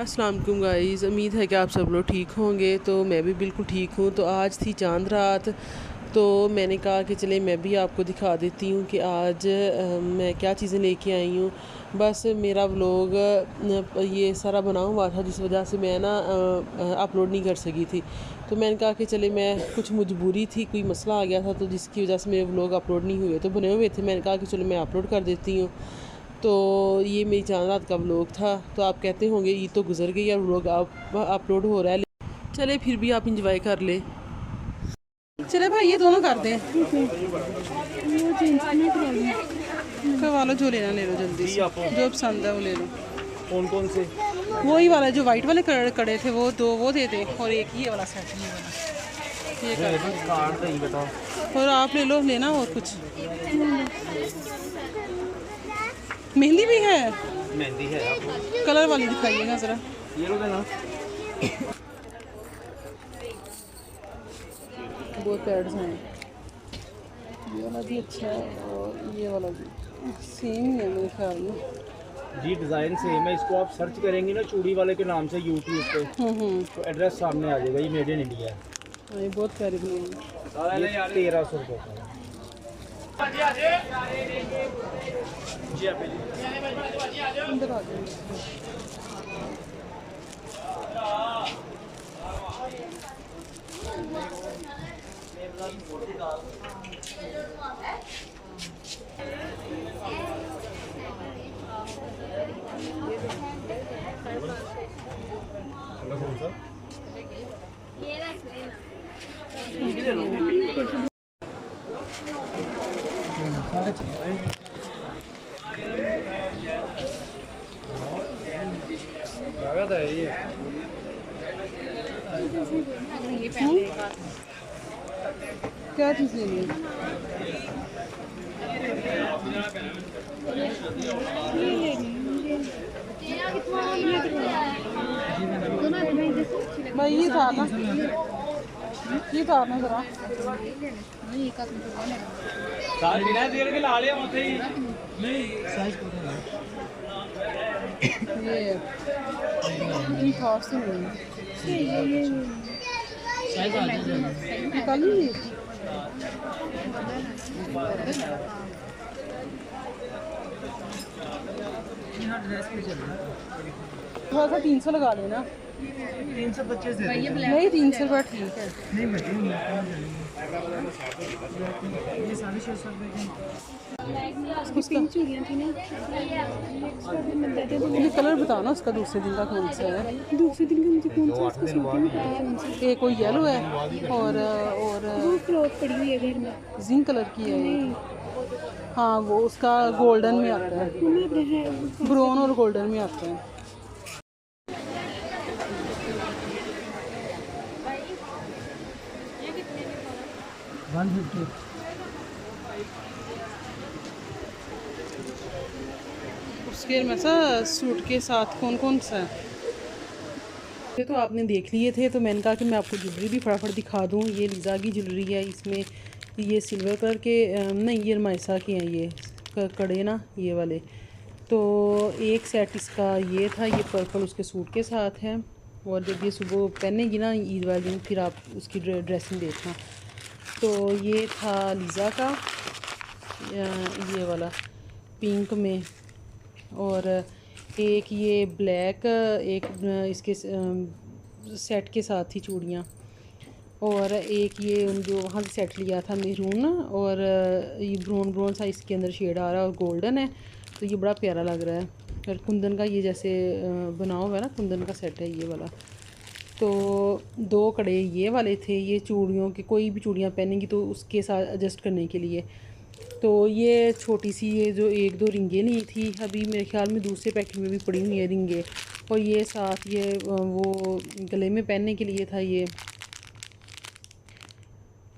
अस्सलाम वालेकुम गाइस, उम्मीद है कि आप सब लोग ठीक होंगे। तो मैं भी बिल्कुल ठीक हूँ। तो आज थी चांद रात, तो मैंने कहा कि चले मैं भी आपको दिखा देती हूँ कि आज मैं क्या चीज़ें लेके आई हूँ। बस मेरा व्लॉग ये सारा बना हुआ था, जिस वजह से मैं ना अपलोड नहीं कर सकी थी। तो मैंने कहा कि चले मैं कुछ मजबूरी थी, कोई मसला आ गया था, तो जिसकी वजह से मेरे व्लॉग अपलोड नहीं हुए। तो बने हुए थे, मैंने कहा कि चलो मैं अपलोड कर देती हूँ। तो ये मेरी चांद रात का व्लॉग था। तो आप कहते होंगे ये तो गुजर गई और व्लॉग आप अपलोड हो रहा है, चले फिर भी आप इंजॉय कर ले। चले भाई ये दोनों कर दें, करवा लो, जो लेना ले लो, जल्दी से जो पसंद है वो ले लो। कौन कौन से? वही वाला जो वाइट वाले कड़े थे वो दो वो दे दे, और एक ये वाला सेट ये वाला ये कर दो। कार्ड नहीं बताओ। और आप ले लो, लेना और कुछ। मेहंदी भी है, मेहंदी है आपको? कलर वाली दिखाइएगा ज़रा। ये लो देना। दो पैड्स हैं, ये वाला भी अच्छा है और ये वाला भी सेम ही है मेरे ख्याल में। जी डिज़ाइन सेम है। इसको आप सर्च करेंगे ना चूड़ी वाले के नाम से यूट्यूब पे, तो एड्रेस सामने आ जाएगा। ये मेड इन इंडिया है। ये बहुत प्यारी बनी है। ये 1300 रुपये का है। अंदर आ जाएंगे। क्या चीज़ लेनी है? भाई ये था ना, ये था ना ज़रा ये इतनी खास तो नहीं निकाल लीजिए। थोड़ा सा 300 लगा लेना। 325 दे नहीं 300 रुपये ठीक है। ये 650 रुपये मुझे कलर बताओ ना उसका, दूसरे दिन का कौन सा है? दूसरे दिन का मुझे कौन सा है? एक कोई येलो है और वो क्लॉथ पड़ी हुई है घर में, जिंक कलर की है। हाँ वो उसका गोल्डन में आता है, ब्राउन और गोल्डन में आता है। उसके में सा सूट के साथ कौन कौन सा है? ये तो आपने देख लिए थे, तो मैंने कहा कि मैं आपको ज्वेलरी भी फटाफट दिखा दूँ। ये लीज़ा की ज्वेलरी है, इसमें ये सिल्वर कलर के नहीं, ये रमाइसा के हैं ये कड़े ना, ये वाले। तो एक सेट इसका ये था, ये पर्पल उसके सूट के साथ है। और जब ये सुबह पहनेगी ना ईद वाले दिन, फिर आप उसकी ड्रेसिंग देखना। तो ये था लीज़ा का ये वाला पिंक में, और एक ये ब्लैक, एक इसके सेट के साथ ही चूड़ियाँ, और एक ये जो वहाँ से सेट लिया था मेरून, और ये ब्राउन सा इसके अंदर शेड आ रहा है और गोल्डन है। तो ये बड़ा प्यारा लग रहा है। और कुंदन का ये जैसे बना हुआ है ना, कुंदन का सेट है ये वाला। तो दो कड़े ये वाले थे, ये चूड़ियों के कोई भी चूड़ियाँ पहनेंगी तो उसके साथ एडजस्ट करने के लिए। तो ये छोटी सी ये जो एक दो रिंगें ली थी, अभी मेरे ख्याल में दूसरे पैकेट में भी पड़ी हुई है रिंगें। और ये साथ ये वो गले में पहनने के लिए था ये।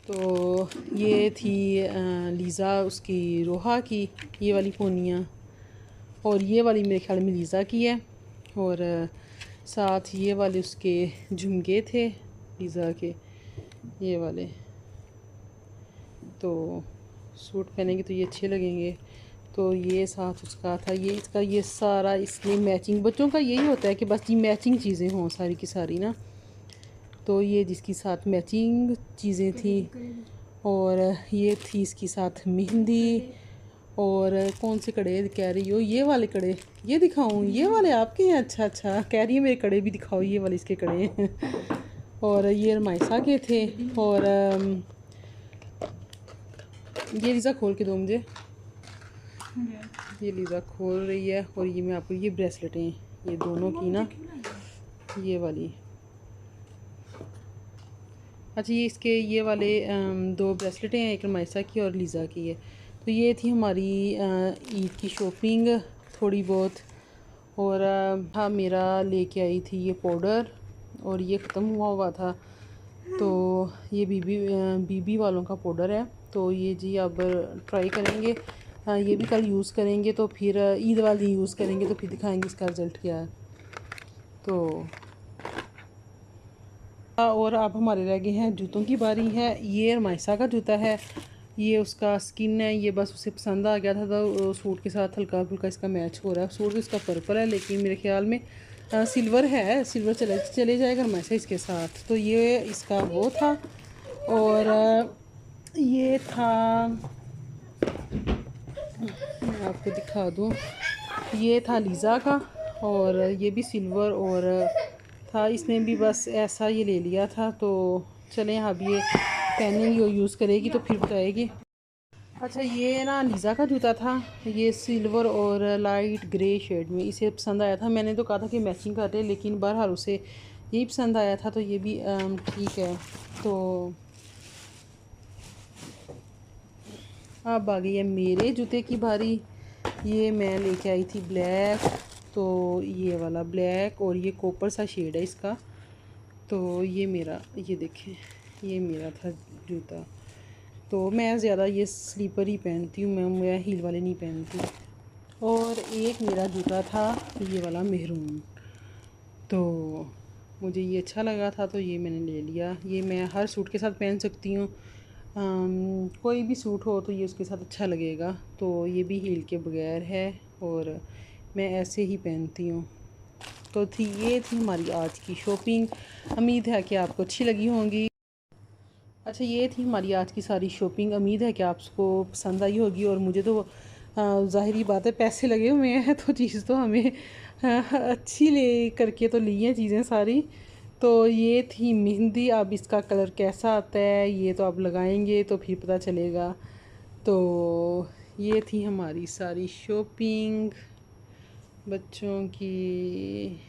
तो ये थी लीज़ा उसकी रोहा की ये वाली पोनियाँ, और ये वाली मेरे ख्याल में लीज़ा की है। और साथ ये वाले उसके झुमके थे लीज़ा के, ये वाले। तो सूट पहनेंगे तो ये अच्छे लगेंगे। तो ये साथ उसका था, ये इसका ये सारा इसलिए मैचिंग, बच्चों का यही होता है कि बस ये मैचिंग चीज़ें हों सारी की सारी ना। तो ये जिसकी साथ मैचिंग चीज़ें थी, और ये थी इसकी साथ मेहंदी। और कौन से कड़े कह रही हो, ये वाले कड़े ये दिखाऊं, ये वाले आपके हैं? अच्छा अच्छा, कह रही है मेरे कड़े भी दिखाओ, ये वाले इसके कड़े हैं। और ये रमाइसा के थे। और ये लीज़ा खोल के दो मुझे, ये लीज़ा खोल रही है। और ये मैं आपको, ये ब्रेसलेटें ये दोनों की ना, ये वाली, अच्छा ये इसके ये वाले दो ब्रेसलेटें हैं, एक रमाइसा की और लीज़ा की है। तो ये थी हमारी ईद की शॉपिंग थोड़ी बहुत। और हाँ, मेरा लेके आई थी ये पाउडर, और ये ख़त्म हुआ था। तो ये बीबी वालों का पाउडर है। तो ये जी अब ट्राई करेंगे, हाँ ये भी कल यूज़ करेंगे, तो फिर ईद वाली यूज़ करेंगे, तो फिर दिखाएंगे इसका रिज़ल्ट क्या है। तो और अब हमारे रह गए हैं जूतों की बारी है। ये रमाइसा का जूता है, ये उसका स्किन है, ये बस उसे पसंद आ गया था, तो सूट के साथ हल्का फुल्का इसका मैच हो रहा है। सूट इसका पर्पल है, लेकिन मेरे ख्याल में सिल्वर है, सिल्वर चले जाएगा रमाइसा इसके साथ। तो ये इसका वो था। और ये था, मैं आपको दिखा दूँ, ये था लीज़ा का, और ये भी सिल्वर और था, इसने भी बस ऐसा ये ले लिया था। तो चलें अब ये पहनेंगी और यूज़ करेगी तो फिर बताएगी। अच्छा ये ना लीज़ा का जूता था, ये सिल्वर और लाइट ग्रे शेड में इसे पसंद आया था। मैंने तो कहा था कि मैचिंग कर ले, लेकिन बहरहाल उसे यही पसंद आया था, तो ये भी ठीक है। तो अब आ गई है मेरे जूते की बारी। ये मैं लेके आई थी ब्लैक, तो ये वाला ब्लैक, और ये कॉपर सा शेड है इसका। तो ये मेरा, ये देखें, ये मेरा था जूता। तो मैं ज़्यादा ये स्लीपर ही पहनती हूँ, मैं हील वाले नहीं पहनती। और एक मेरा जूता था ये वाला मेहरून, तो मुझे ये अच्छा लगा था, तो ये मैंने ले लिया। ये मैं हर सूट के साथ पहन सकती हूँ, कोई भी सूट हो तो ये उसके साथ अच्छा लगेगा। तो ये भी हील के बगैर है, और मैं ऐसे ही पहनती हूँ। तो ये थी हमारी आज की शॉपिंग, उम्मीद है कि आपको अच्छी लगी होंगी। अच्छा ये थी हमारी आज की सारी शॉपिंग, उम्मीद है कि आपको पसंद आई होगी। और मुझे तो ज़ाहिरी बात है, पैसे लगे हुए हैं तो चीज़ तो हमें अच्छी ले करके तो ली हैं चीज़ें सारी। तो ये थी मेहंदी, अब इसका कलर कैसा आता है ये तो अब लगाएंगे तो फिर पता चलेगा। तो ये थी हमारी सारी शॉपिंग बच्चों की।